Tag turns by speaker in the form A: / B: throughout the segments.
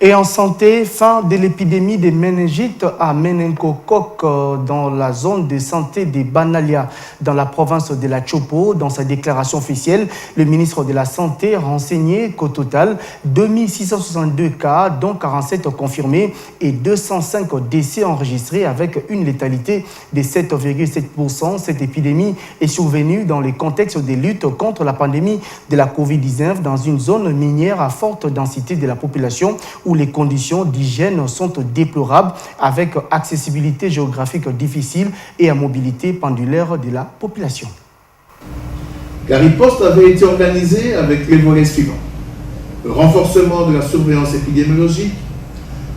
A: Et en santé, fin de l'épidémie de méningite à méningocoque dans la zone de santé de Banalia, dans la province de la Chopo. Dans sa déclaration officielle, le ministre de la Santé a renseigné qu'au total, 2662 cas, dont 47 confirmés et 205 décès enregistrés avec une létalité de 7,7%. Cette épidémie est survenue dans le contexte de lutte contre la pandémie de la COVID-19 dans une zone minière à forte densité de la population, où les conditions d'hygiène sont déplorables avec accessibilité géographique difficile et à mobilité pendulaire de la population.
B: La riposte avait été organisée avec les volets suivants: le renforcement de la surveillance épidémiologique,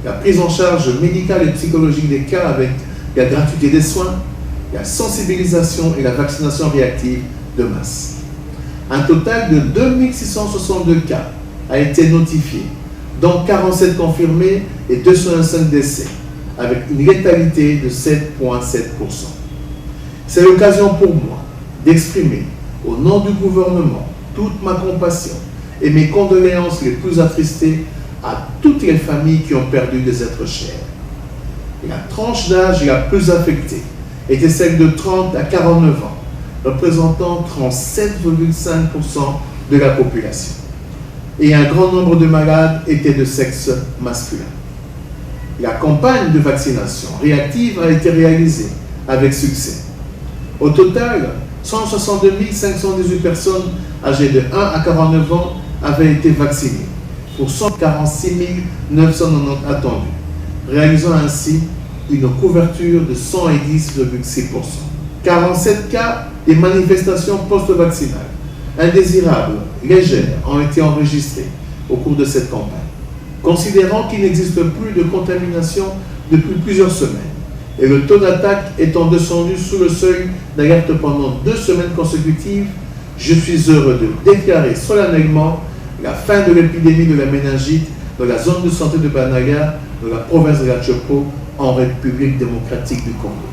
B: la prise en charge médicale et psychologique des cas avec la gratuité des soins, la sensibilisation et la vaccination réactive de masse. Un total de 2662 cas a été notifié, dont 47 confirmés et 205 décès, avec une létalité de 7,7%. C'est l'occasion pour moi d'exprimer, au nom du gouvernement, toute ma compassion et mes condoléances les plus attristées à toutes les familles qui ont perdu des êtres chers. La tranche d'âge la plus affectée était celle de 30 à 49 ans, représentant 37,5% de la population. Et un grand nombre de malades étaient de sexe masculin. La campagne de vaccination réactive a été réalisée avec succès. Au total, 162 518 personnes âgées de 1 à 49 ans avaient été vaccinées, pour 146 990 attendus, réalisant ainsi une couverture de 110,6%. 47 cas de manifestations post-vaccinales indésirables, légères, ont été enregistrés au cours de cette campagne. Considérant qu'il n'existe plus de contamination depuis plusieurs semaines et le taux d'attaque étant descendu sous le seuil d'alerte pendant 2 semaines consécutives, je suis heureux de déclarer solennellement la fin de l'épidémie de la méningite dans la zone de santé de Banalia, de la province de la Chopo, en République démocratique du Congo.